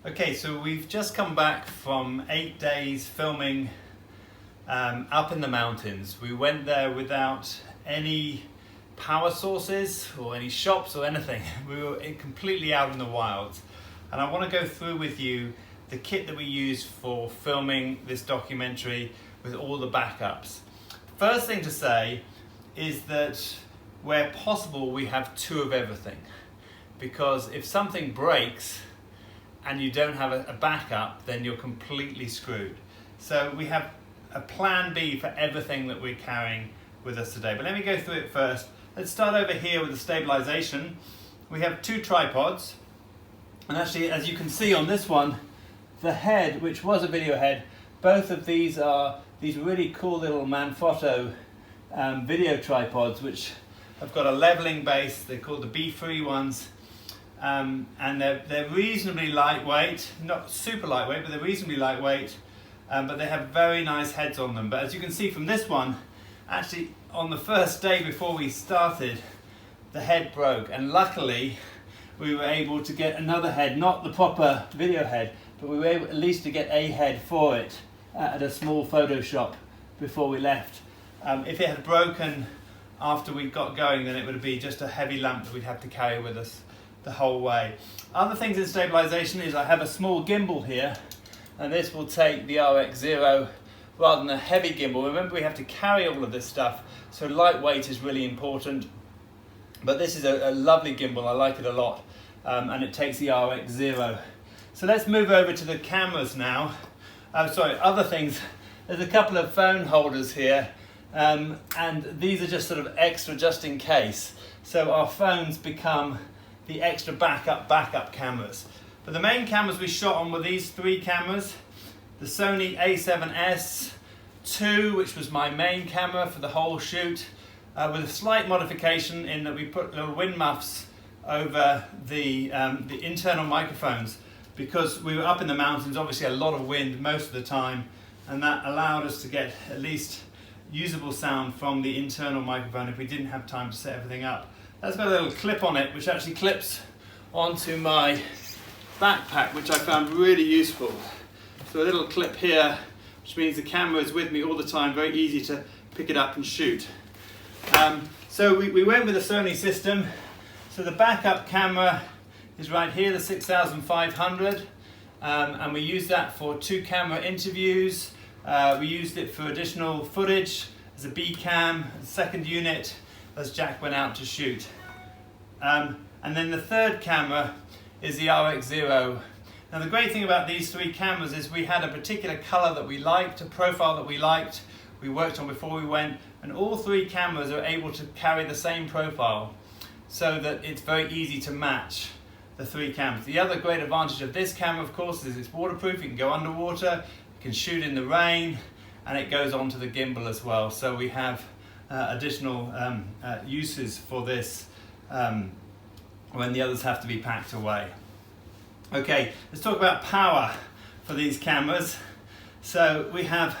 Okay, so we've just come back from 8 days filming up in the mountains. We went there without any power sources or any shops or anything. We were completely out in the wilds. And I want to go through with you the kit that we used for filming this documentary with all the backups. First thing to say is that where possible we have two of everything, because if something breaks and you don't have a backup, then you're completely screwed. So we have a plan B for everything that we're carrying with us today. But let me go through it first. Let's start over here with the stabilization. We have two tripods, and actually, as you can see on this one, the head, which was a video head, both of these are these really cool little Manfrotto video tripods, which have got a leveling base. They're called the B3 ones. And they're reasonably lightweight, not super lightweight, but they're reasonably lightweight, but they have very nice heads on them. But as you can see from this one, actually on the first day before we started, the head broke, and luckily we were able to get another head, not the proper video head, but we were able at least to get a head for it at a small photo shop before we left. If it had broken after we got going, then it would be just a heavy lump that we'd have to carry with us the whole way. Other things in stabilization is I have a small gimbal here, and this will take the RX0 rather than a heavy gimbal. Remember, we have to carry all of this stuff, so lightweight is really important. But this is a lovely gimbal, I like it a lot, and it takes the RX0. So let's move over to the cameras now. Other things. There's a couple of phone holders here, and these are just sort of extra just in case. So our phones become the extra backup cameras. But the main cameras we shot on were these three cameras. The Sony a7S II, which was my main camera for the whole shoot, with a slight modification in that we put little wind muffs over the internal microphones, because we were up in the mountains, obviously a lot of wind most of the time, and that allowed us to get at least usable sound from the internal microphone if we didn't have time to set everything up. That's got a little clip on it, which actually clips onto my backpack, which I found really useful. So a little clip here, which means the camera is with me all the time, very easy to pick it up and shoot. So we went with a Sony system. So the backup camera is right here, the 6500, and we used that for two camera interviews. We used it for additional footage as a B cam, a second unit, as Jack went out to shoot. And then the third camera is the RX0. Now the great thing about these three cameras is we had a particular color that we liked, a profile that we liked, we worked on before we went, and all three cameras are able to carry the same profile, so that it's very easy to match the three cameras. The other great advantage of this camera, of course, is it's waterproof. You can go underwater, you can shoot in the rain, and it goes onto the gimbal as well. So we have additional uses for this when the others have to be packed away. Okay, let's talk about power for these cameras. So we have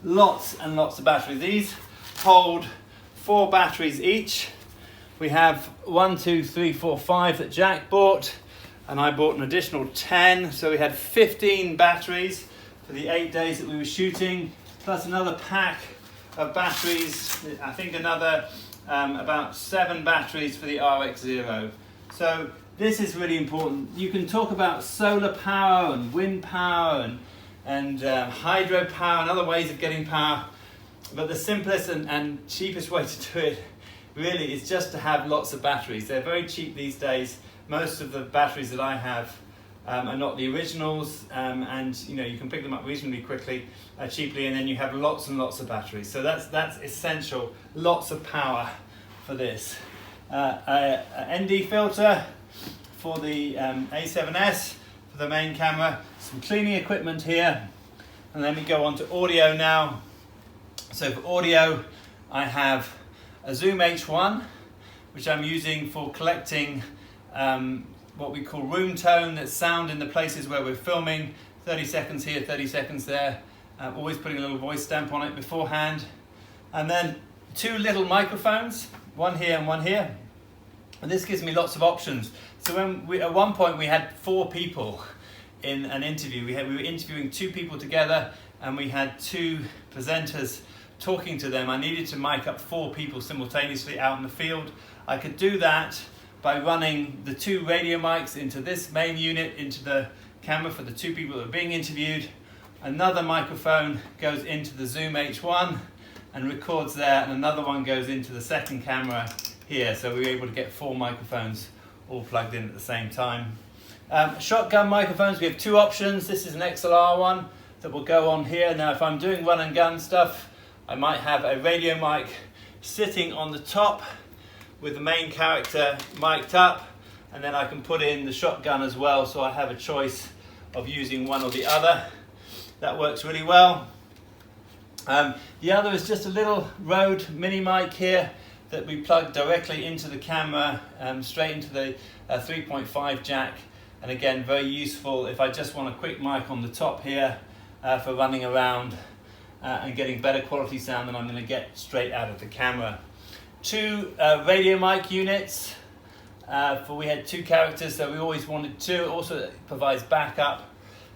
lots and lots of batteries. These hold 4 batteries each. We have 1, 2, 3, 4, 5 that Jack bought, and I bought an additional 10. So we had 15 batteries for the 8 days that we were shooting, plus another pack of batteries, I think another about 7 batteries for the RX0. So this is really important. You can talk about solar power and wind power and hydro power and other ways of getting power, but the simplest and cheapest way to do it really is just to have lots of batteries. They're very cheap these days. Most of the batteries that I have are not the originals, and you can pick them up reasonably quickly, cheaply, and then you have lots and lots of batteries. So that's essential. Lots of power for this. A ND filter for the A7S for the main camera. Some cleaning equipment here, and let me go on to audio now. So for audio, I have a Zoom H1, which I'm using for collecting what we call room tone, that's sound in the places where we're filming, 30 seconds here, 30 seconds there, always putting a little voice stamp on it beforehand. And then 2 little microphones, one here and one here, and this gives me lots of options. So at one point we had 4 people in an interview. We were interviewing 2 people together, and we had 2 presenters talking to them. I needed to mic up 4 people simultaneously out in the field. I could do that by running the 2 radio mics into this main unit, into the camera for the 2 people that were being interviewed. Another microphone goes into the Zoom H1 and records there, and another one goes into the second camera here. So we were able to get 4 microphones all plugged in at the same time. Shotgun microphones, we have 2 options. This is an XLR one that will go on here. Now if I'm doing run and gun stuff, I might have a radio mic sitting on the top with the main character mic'd up, and then I can put in the shotgun as well, so I have a choice of using one or the other. That works really well. The other is just a little Rode mini mic here that we plug directly into the camera, straight into the 3.5 jack, and again very useful if I just want a quick mic on the top here for running around and getting better quality sound than I'm going to get straight out of the camera. 2 radio mic units, we had 2 characters, so we always wanted 2. It also provides backup,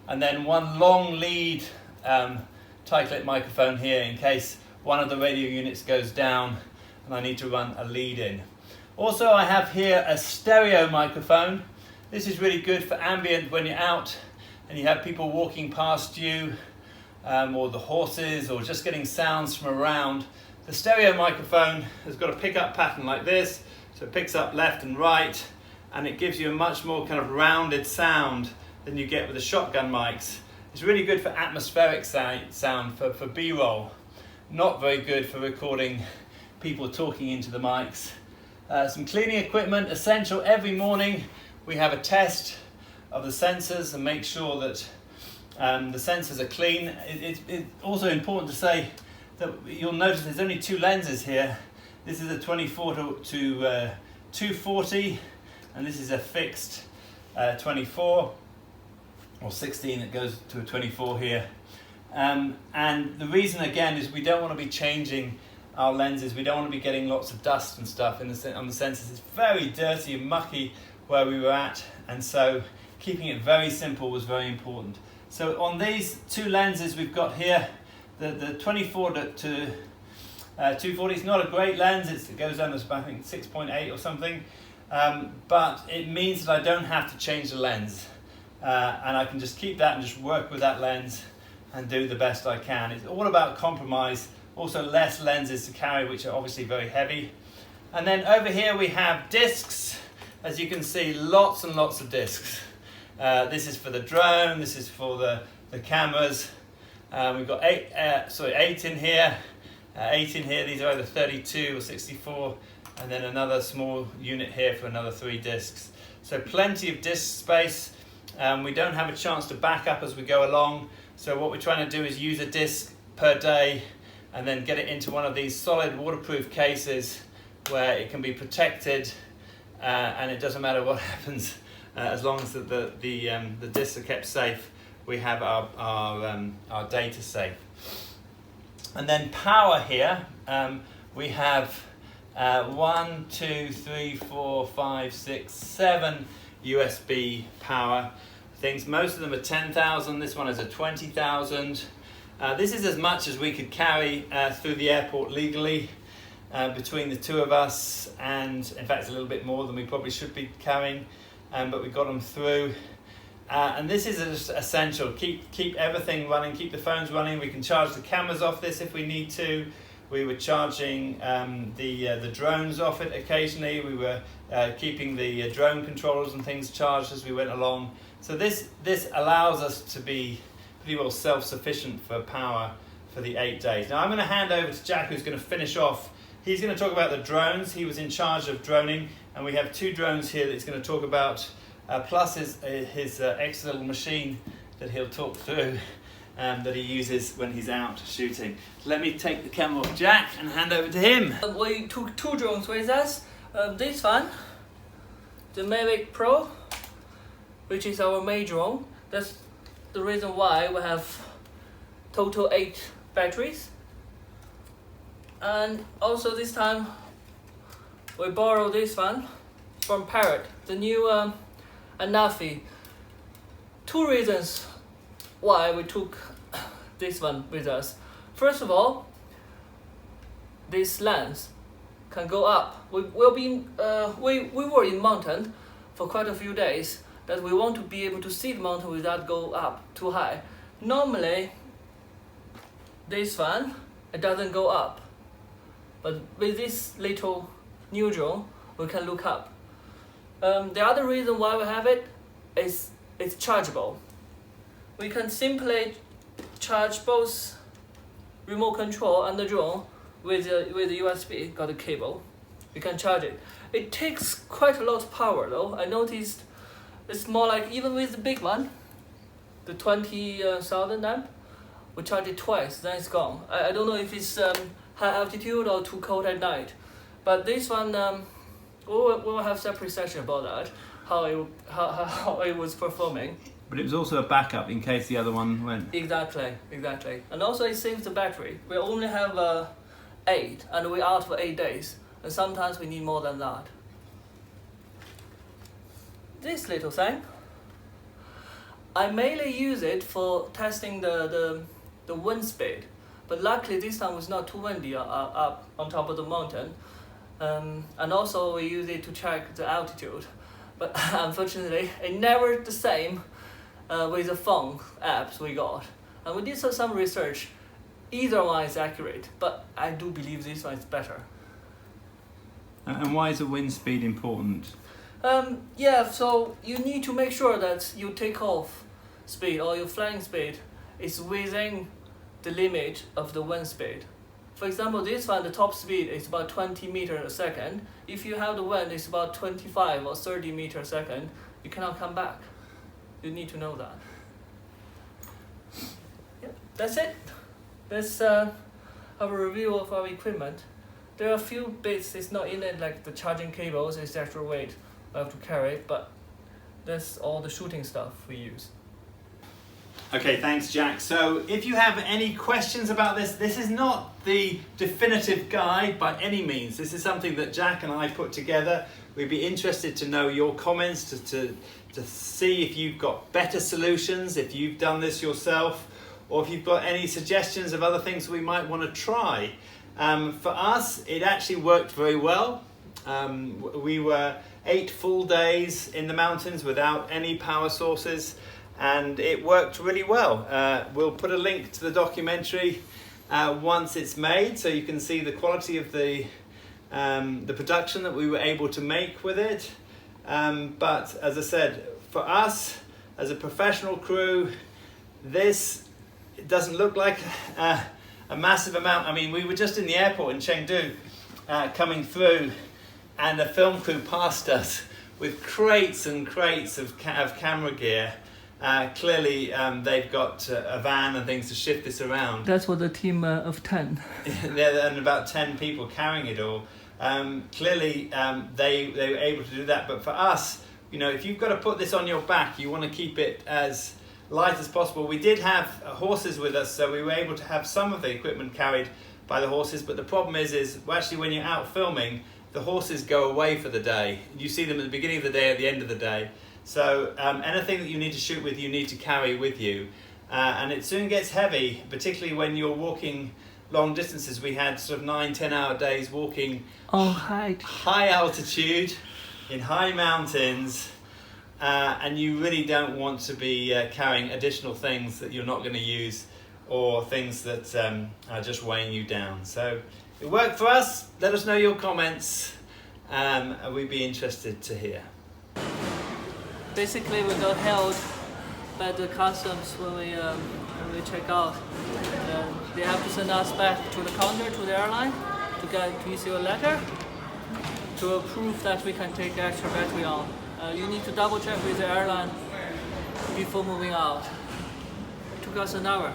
and then 1 long lead tight clip microphone here in case one of the radio units goes down and I need to run a lead in. Also, I have here a stereo microphone. This is really good for ambient when you're out and you have people walking past you, or the horses, or just getting sounds from around. The stereo microphone has got a pickup pattern like this, so it picks up left and right, and it gives you a much more kind of rounded sound than you get with the shotgun mics. It's really good for atmospheric sound, for B-roll. Not very good for recording people talking into the mics. Some cleaning equipment, essential. Every morning we have a test of the sensors and make sure that the sensors are clean. It's also important to say that you'll notice there's only 2 lenses here. This is a 24 to 240, and this is a fixed 24 or 16 that goes to a 24 here. And the reason again is we don't want to be changing our lenses. We don't want to be getting lots of dust and stuff on the sensors. It's very dirty and mucky where we were at, and so keeping it very simple was very important. So on these 2 lenses we've got here, the 24 to 240 is not a great lens. It goes down to I think 6.8 or something, but it means that I don't have to change the lens, and I can just keep that and just work with that lens and do the best I can. It's all about compromise. Also less lenses to carry, which are obviously very heavy. And then over here we have discs. As you can see, lots and lots of discs. This is for the drone, this is for the cameras. We've got 8 in here, 8 in here. These are either 32 or 64, and then another small unit here for another 3 discs. So plenty of disk space. We don't have a chance to back up as we go along, so what we're trying to do is use a disc per day and then get it into one of these solid waterproof cases where it can be protected, and it doesn't matter what happens, as long as the discs are kept safe, we have our data safe. And then power here, we have 1, 2, 3, 4, 5, 6, 7 USB power things. Most of them are 10,000. This one is a 20,000. This is as much as we could carry through the airport legally between the 2 of us, and in fact a little bit more than we probably should be carrying, but we got them through. And this is just essential. Keep everything running, keep the phones running. We can charge the cameras off this if we need to. We were charging the drones off it occasionally. We were keeping the drone controllers and things charged as we went along. So this allows us to be pretty well self-sufficient for power for the 8 days. Now I'm going to hand over to Jack, who's going to finish off. He's going to talk about the drones. He was in charge of droning, and we have 2 drones here that he's going to talk about, plus his extra little machine that he'll talk through, that he uses when he's out shooting. So let me take the camera off Jack and hand over to him. We took 2 drones with us. This one, the Mavic Pro, which is our main drone. That's the reason why we have total 8 batteries. And also this time we borrowed this one from Parrot, the new Anafi. two reasons why we took this one with us. First of all, this lens can go up. We were in mountain for quite a few days that we want to be able to see the mountain without go up too high. Normally, this one, it doesn't go up. But with this little new drone, we can look up. The other reason why we have it is it's chargeable. We can simply charge both remote control and the drone with the USB, got a cable. You can charge it. It takes quite a lot of power though. I noticed it's more like, even with the big one, the 20,000 amp, we charge it twice, then it's gone. I don't know if it's high altitude or too cold at night. But this one, we'll have separate session about that, how it was performing. But it was also a backup in case the other one went. Exactly. And also it saves the battery. We only have 8, and we're out for 8 days. And sometimes we need more than that. This little thing, I mainly use it for testing the wind speed. But luckily this time was not too windy up on top of the mountain. And also we use it to check the altitude. But unfortunately, it's never the same with the phone apps we got. And we did some research. Either one is accurate, but I do believe this one is better. And why is the wind speed important? Yeah, so you need to make sure that your takeoff speed or your flying speed is within the limit of the wind speed. For example, this one, the top speed is about 20 meters a second. If you have the wind, it's about 25 or 30 meters a second. You cannot come back. You need to know that. Yeah, that's it. That's our review of our equipment. There are a few bits it's not in it, like the charging cables, it's extra weight I have to carry, but that's all the shooting stuff we use. Okay, thanks Jack. So if you have any questions about this, this is not the definitive guide by any means. This is something that Jack and I put together. We'd be interested to know your comments, to see if you've got better solutions, if you've done this yourself, or if you've got any suggestions of other things we might want to try. For us, it actually worked very well. We were 8 full days in the mountains without any power sources, and it worked really well. We'll put a link to the documentary once it's made, so you can see the quality of the production that we were able to make with it. But as I said, for us as a professional crew, this it doesn't look like a massive amount. I mean, we were just in the airport in Chengdu coming through, and the film crew passed us with crates and crates of camera gear. Clearly they've got a van and things to shift this around. That's what the team of 10. Yeah, and about 10 people carrying it all. Clearly they were able to do that, but for us, you know, if you've got to put this on your back, you want to keep it as light as possible. We did have horses with us, so we were able to have some of the equipment carried by the horses, but the problem is well, actually when you're out filming, the horses go away for the day. You see them at the beginning of the day, at the end of the day. So anything that you need to shoot with, you need to carry with you. And it soon gets heavy, particularly when you're walking long distances. We had sort of 9-10 hour days walking high altitude in high mountains, and you really don't want to be carrying additional things that you're not going to use, or things that are just weighing you down. So it worked for us. Let us know your comments, and we'd be interested to hear. Basically, we got held by the customs when we check out. They have to send us back to the counter, to the airline, to issue a letter to prove that we can take extra battery on. You need to double check with the airline before moving out. It took us an hour.